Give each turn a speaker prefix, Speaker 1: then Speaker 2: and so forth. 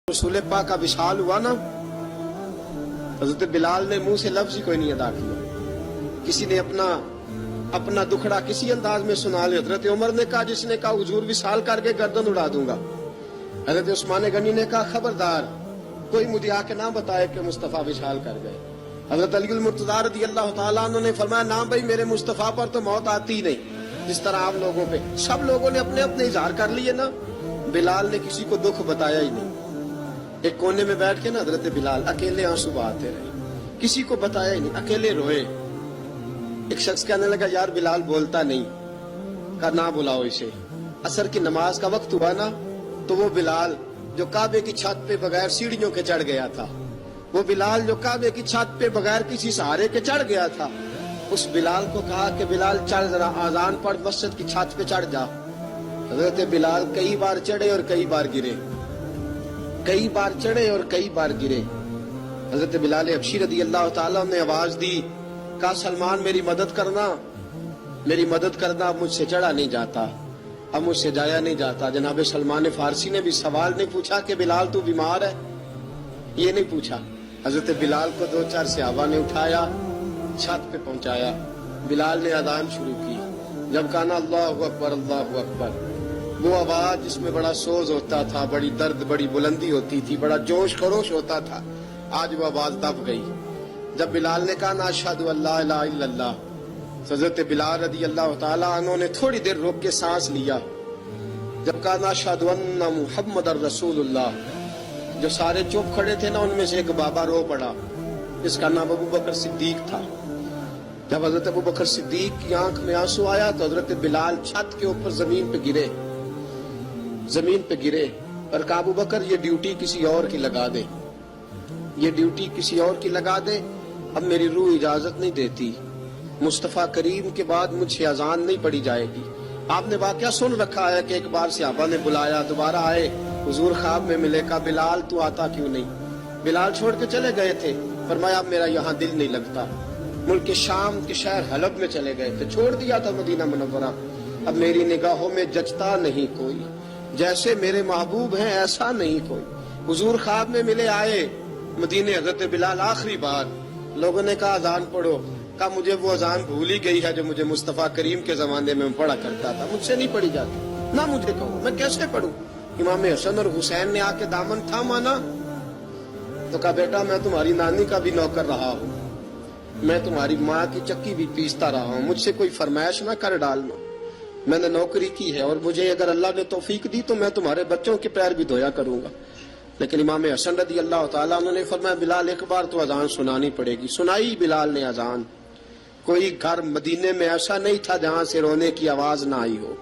Speaker 1: रसूल पाक का विशाल हुआ ना, हजरत बिलाल ने मुंह से लफ्ज ही कोई नहीं अदा किया। किसी ने अपना दुखड़ा किसी अंदाज में सुना लिया। हजरत उमर ने कहा, जिसने कहा हुजूर विशाल करके गर्दन उड़ा दूंगा। हजरत उस्मान गनी ने कहा, खबरदार कोई मुझे आके ना बताए कि मुस्तफा विशाल कर गए। हजरत अली मुर्तजा रज़ी अल्लाह तआला अन्हु ने फरमाया, ना भाई मेरे मुस्तफा पर तो मौत आती ही नहीं, जिस तरह आप लोगों पे। सब लोगों ने अपने अपने इजहार कर लिए ना, बिलाल ने किसी को दुख बताया ही नहीं। एक कोने में बैठ के ना हजरत बिलाल अकेले आंसू बहाते रहे, किसी को बताया ही नहीं, अकेले रोए। एक शख्स कहने लगा, यार बिलाल बोलता नहीं। कहा ना बुलाओ इसे। असर की नमाज का वक्त हुआ ना, तो वो बिलाल जो काबे की छत पे बगैर सीढ़ियों के चढ़ गया था, वो बिलाल जो काबे की छत पे बगैर किसी सहारे के चढ़ गया था, उस बिलाल को कहा कि बिलाल चढ़ जरा, आजान पढ़, मस्जिद की छत पे चढ़ जा। हजरत बिलाल कई बार चढ़े और कई बार गिरे, कई बार चढ़े और कई बार गिरे। हजरत बिलाल हबशी रज़ी अल्लाह तआला ने आवाज दी, कहा सलमान मेरी मदद करना, मेरी मदद करना। अब मुझसे चढ़ा नहीं जाता, अब मुझसे जाया नहीं जाता। जनाब सलमान फारसी ने भी सवाल नहीं पूछा कि बिलाल तू बीमार है, ये नहीं पूछा। हजरत बिलाल को दो चार सहाबा ने उठाया, छत पे पहुंचाया। बिलाल ने अजान शुरू की। जब कहा ना अल्लाहु अकबर अल्लाहु अकबर, वो आवाज जिसमें बड़ा सोज होता था, बड़ी दर्द, बड़ी बुलंदी होती थी, बड़ा जोश खरोश होता था, आज वो आवाज दब गई। जब बिलाल ने कहा ना अशहदु अल्ला इलाहा इल्लल्लाह, हजरत बिलाल रज़ी अल्लाह तआला अन्हु ने थोड़ी देर रोक के सांस लिया। जब कहा ना अशहदु अन्ना मुहम्मदर रसूलुल्लाह, जो सारे चुप खड़े थे ना, उनमें से एक बाबा रो पड़ा, इसका नाम अबू बकर सिद्दीक था। जब हजरत अबू बकर सिद्दीक की आंख में आंसू आया तो हजरत बिलाल छत के ऊपर जमीन पे गिरे, जमीन पे गिरे और कहा, अबू बकर ये ड्यूटी किसी और की लगा दे, ये ड्यूटी किसी और की लगा दे, अब मेरी रूह इजाजत नहीं देती, मुस्तफा करीम के बाद मुझे अजान नहीं पड़ी जाएगी। आपने वाकया सुन रखा है कि एक बार सहाबा ने बुलाया, दोबारा आए, हुजूर ख्वाब में मिले, कहा बिलाल तू आता क्यों नहीं। बिलाल छोड़ के चले गए थे, फरमाया अब मेरा यहाँ दिल नहीं लगता। मुल्क के शाम के शहर हलब में चले गए थे, छोड़ दिया था मदीना मुनव्वरा। अब मेरी निगाहों में जचता नहीं कोई, जैसे मेरे महबूब हैं ऐसा नहीं कोई। हुजूर ख्वाब में मिले, आए मदीने। हजरत बिलाल आखिरी बार, लोगों ने कहा अजान पढ़ो। कहा मुझे वो अजान भूल ही गई है जो मुझे मुस्तफा करीम के जमाने में पढ़ा करता था, मुझसे नहीं पढ़ी जाती, ना मुझे कहो, मैं कैसे पढ़ूं। इमाम हसन और हुसैन ने आके दामन थामा ना, तो कहा बेटा मैं तुम्हारी नानी का भी नौकर रहा हूँ, मैं तुम्हारी माँ की चक्की भी पीसता रहा हूँ, मुझसे कोई फरमाइश ना कर डालना, मैंने नौकरी की है और मुझे अगर अल्लाह ने तौफीक दी तो मैं तुम्हारे बच्चों के पैर भी धोया करूंगा। लेकिन इमाम हसन रज़ी अल्लाह तआला ने फरमाया, बिलाल एक बार तो अजान सुनानी पड़ेगी। सुनाई बिलाल ने अजान। कोई घर मदीने में ऐसा नहीं था जहां से रोने की आवाज ना आई हो।